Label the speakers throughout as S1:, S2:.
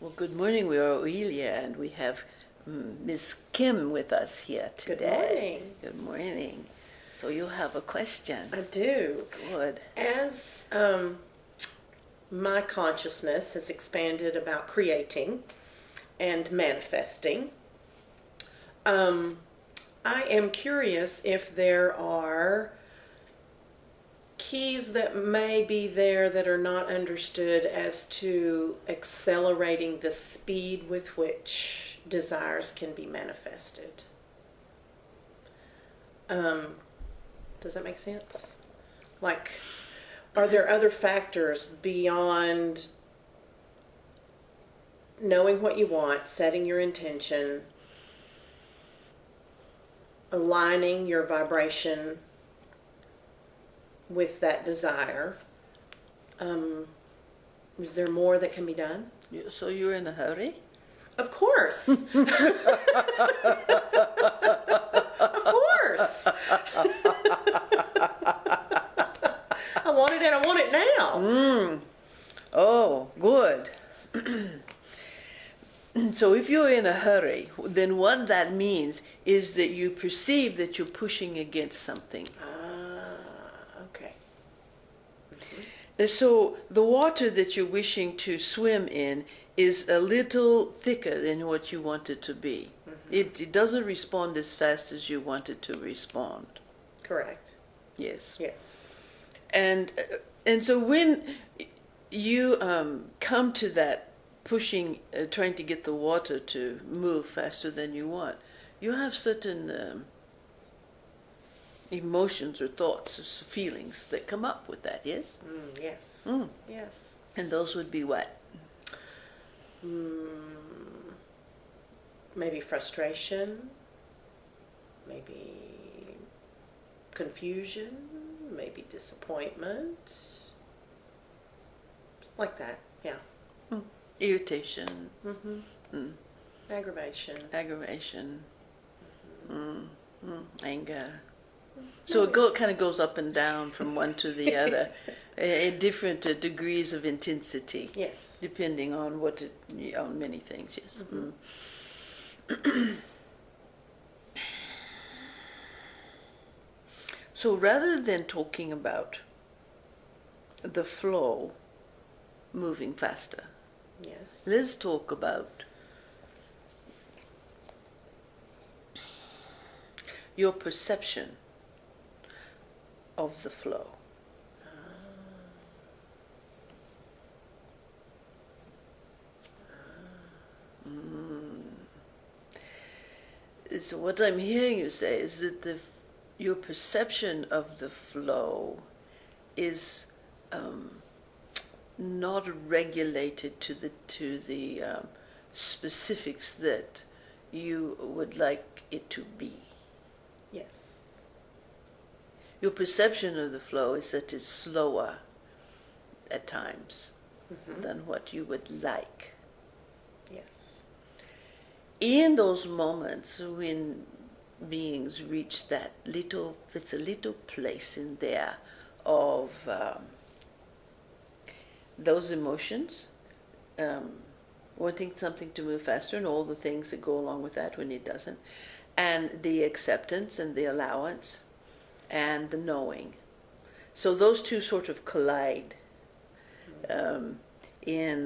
S1: Well, good morning. We are Oelia, and we have Miss Kim with us here
S2: Good
S1: today.
S2: morning.
S1: Good morning. So you have a question.
S2: I do.
S1: Good.
S2: As my consciousness has expanded about creating and manifesting, I am curious if there are keys that may be there that are not understood as to accelerating the speed with which desires can be manifested. Does that make sense? Like, are there other factors beyond knowing what you want, setting your intention, aligning your vibration with that desire? Is there more that can be done?
S1: So you're in a hurry?
S2: Of course. Of course. I want it and I want it now.
S1: Oh, good. So if you're in a hurry, then what that means is that you perceive that you're pushing against something.
S2: Okay.
S1: So the water that you're wishing to swim in is a little thicker than what you want it to be. It doesn't respond as fast as you want it to respond.
S2: Correct.
S1: Yes.
S2: Yes.
S1: And so when you come to that pushing, trying to get the water to move faster than you want, you have certain emotions or thoughts or feelings that come up with that, yes?
S2: Yes. Yes.
S1: And those would be what?
S2: Maybe frustration, maybe confusion, maybe disappointment, like that. Yeah.
S1: Irritation,
S2: Aggravation.
S1: aggravation, anger. So it kind of goes up and down from one to the other, at different degrees of intensity.
S2: Yes.
S1: Depending on on many things, yes. So rather than talking about the flow moving faster,
S2: Yes.
S1: let's talk about your perception of the flow. So what I'm hearing you say is that your perception of the flow is not regulated to the specifics that you would like it to be.
S2: Yes.
S1: Your perception of the flow is that it's slower at times than what you would like.
S2: Yes.
S1: In those moments when beings reach that it's a little place in there of those emotions, wanting something to move faster and all the things that go along with that when it doesn't, and the acceptance and the allowance and the knowing. So those two sort of collide in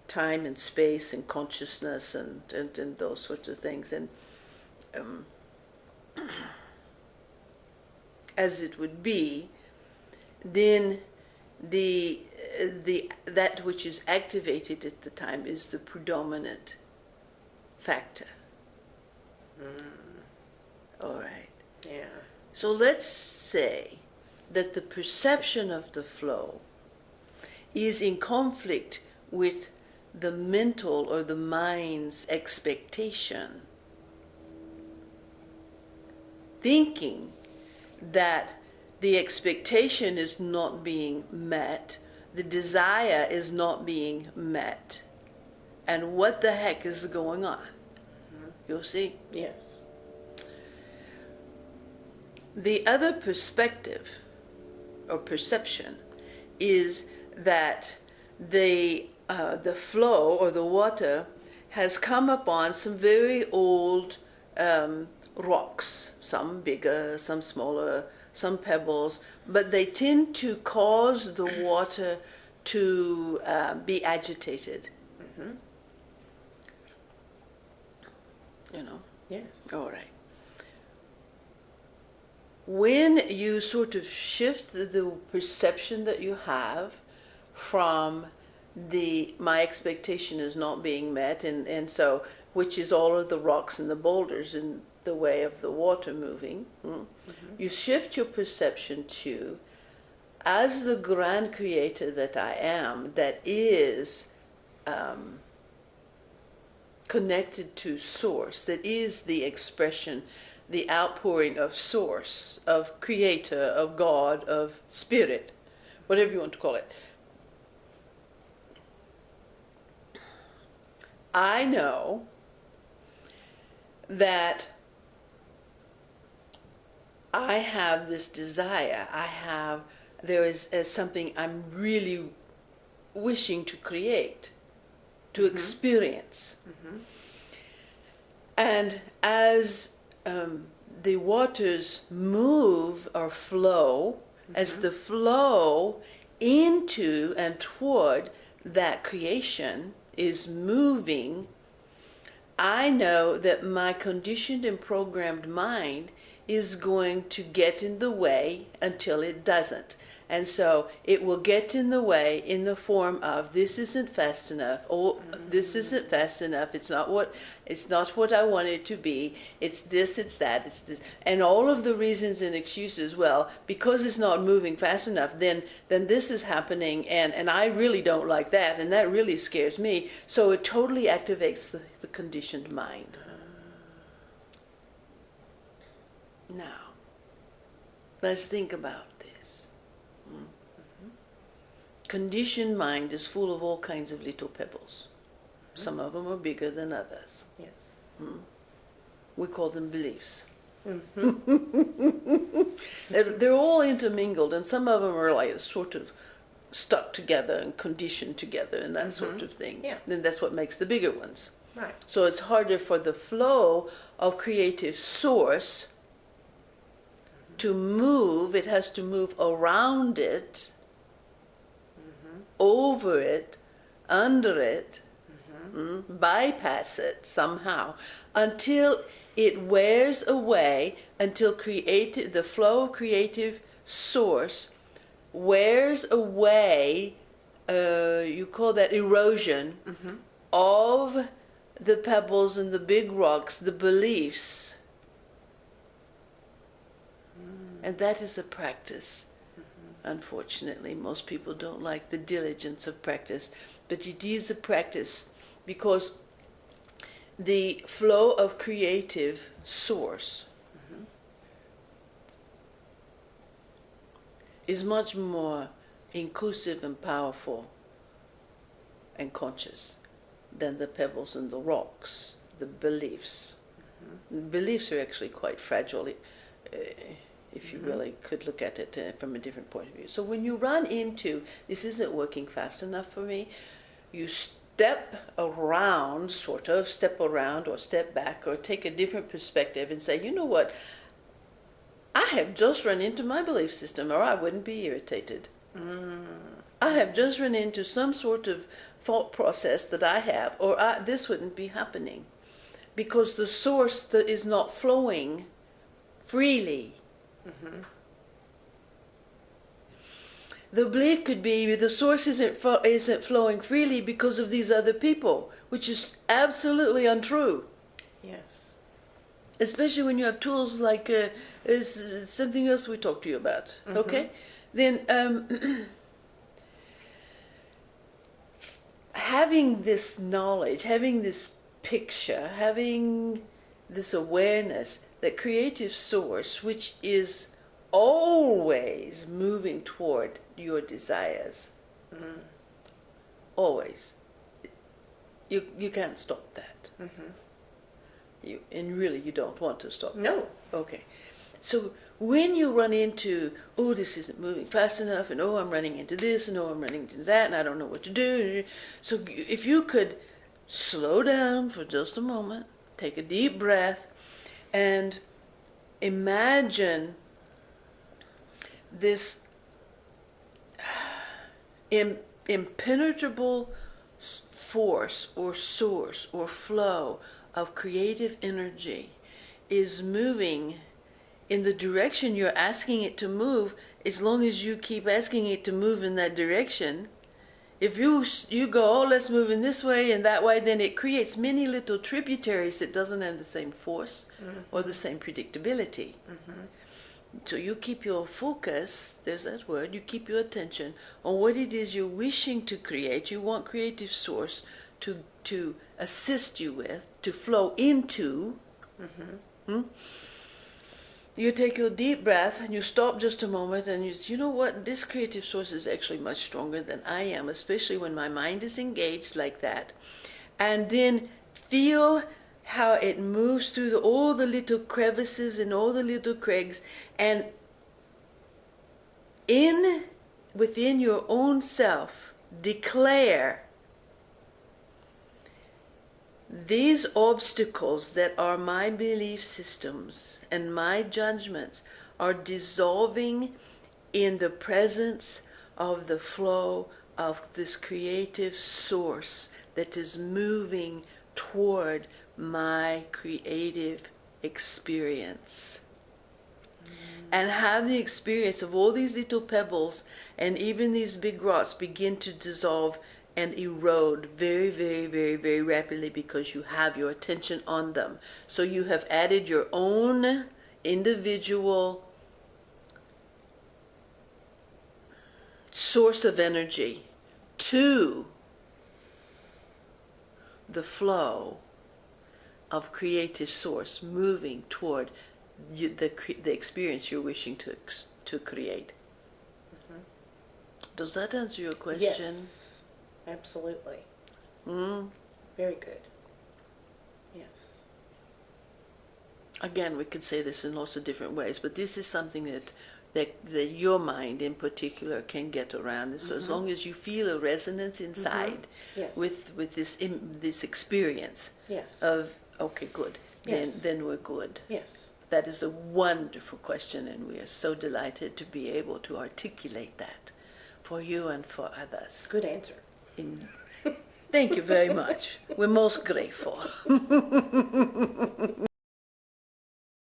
S1: time and space and consciousness and those sorts of things. And as it would be, then that which is activated at the time is the predominant factor. All right.
S2: Yeah.
S1: So let's say that the perception of the flow is in conflict with the mental or the mind's expectation, thinking that the expectation is not being met, the desire is not being met, and what the heck is going on? You'll see.
S2: Yes.
S1: The other perspective or perception is that the the flow or the water has come upon some very old rocks, some bigger, some smaller, some pebbles, but they tend to cause the water to be agitated.
S2: Mm-hmm.
S1: You know?
S2: Yes.
S1: All right. When you sort of shift the perception that you have from my expectation is not being met, and so, which is all of the rocks and the boulders in the way of the water moving, you shift your perception to, as the grand creator that I am, that is connected to source, that is the expression, the outpouring of source, of creator, of God, of spirit, whatever you want to call it. I know that I have this desire. There is something I'm really wishing to create, to experience. Mm-hmm. And as the waters move or flow, as the flow into and toward that creation is moving, I know that my conditioned and programmed mind is going to get in the way until it doesn't. And so it will get in the way in the form of, this isn't fast enough, or this isn't fast enough, it's not what I want it to be, it's this, it's that, it's this. And all of the reasons and excuses, well, because it's not moving fast enough, then this is happening, and I really don't like that, and that really scares me. So it totally activates the conditioned mind. Now, let's think about this. Conditioned mind is full of all kinds of little pebbles. Some of them are bigger than others.
S2: Yes.
S1: We call them beliefs. They're all intermingled, and some of them are like sort of stuck together and conditioned together and that sort of thing.
S2: Yeah.
S1: And that's what makes the bigger ones.
S2: Right.
S1: So it's harder for the flow of creative source to move. It has to move around it, over it, under it, bypass it somehow, until it wears away, until the flow of creative source wears away, you call that erosion, of the pebbles and the big rocks, the beliefs. And that is a practice. Unfortunately, most people don't like the diligence of practice, but it is a practice because the flow of creative source is much more inclusive and powerful and conscious than the pebbles and the rocks, the beliefs. The beliefs are actually quite fragile. If you really could look at it from a different point of view. So when you run into, this isn't working fast enough for me, you step around or step back or take a different perspective and say, you know what, I have just run into my belief system or I wouldn't be irritated. I have just run into some sort of thought process that I have, or this wouldn't be happening. Because the source that is not flowing freely. The belief could be the source isn't flowing freely because of these other people, which is absolutely untrue.
S2: Yes.
S1: Especially when you have tools like something else we talked to you about. Okay, then having this knowledge, having this picture, having this awareness that creative source, which is always moving toward your desires, always, you can't stop that. And really you don't want to stop
S2: No.
S1: that. Okay, so when you run into, oh, this isn't moving fast enough, and oh, I'm running into this, and oh, I'm running into that, and I don't know what to do. So if you could slow down for just a moment, take a deep breath, and imagine this impenetrable force or source or flow of creative energy is moving in the direction you're asking it to move. As long as you keep asking it to move in that direction, if you go, oh, let's move in this way and that way, then it creates many little tributaries that doesn't have the same force or the same predictability. So you keep your focus, there's that word, you keep your attention on what it is you're wishing to create. You want creative source to assist you with, to flow into. You take your deep breath and you stop just a moment and you say, you know what, this creative source is actually much stronger than I am, especially when my mind is engaged like that. And then feel how it moves through all the little crevices and all the little crags, and within your own self declare, these obstacles that are my belief systems and my judgments are dissolving in the presence of the flow of this creative source that is moving toward my creative experience. And have the experience of all these little pebbles and even these big rocks begin to dissolve and erode very, very, very, very rapidly because you have your attention on them. So you have added your own individual source of energy to the flow of creative source moving toward the experience you're wishing to create. Does that answer your question?
S2: Yes, absolutely.
S1: Mm.
S2: Very good. Yes.
S1: Again, we could say this in lots of different ways, but this is something that your mind in particular can get around. And so as long as you feel a resonance inside
S2: Yes.
S1: with this experience
S2: Yes.
S1: of, okay, good,
S2: Yes.
S1: then we're good.
S2: Yes.
S1: That is a wonderful question, and we are so delighted to be able to articulate that for you and for others.
S2: Good answer.
S1: Thank you very much. We're most grateful.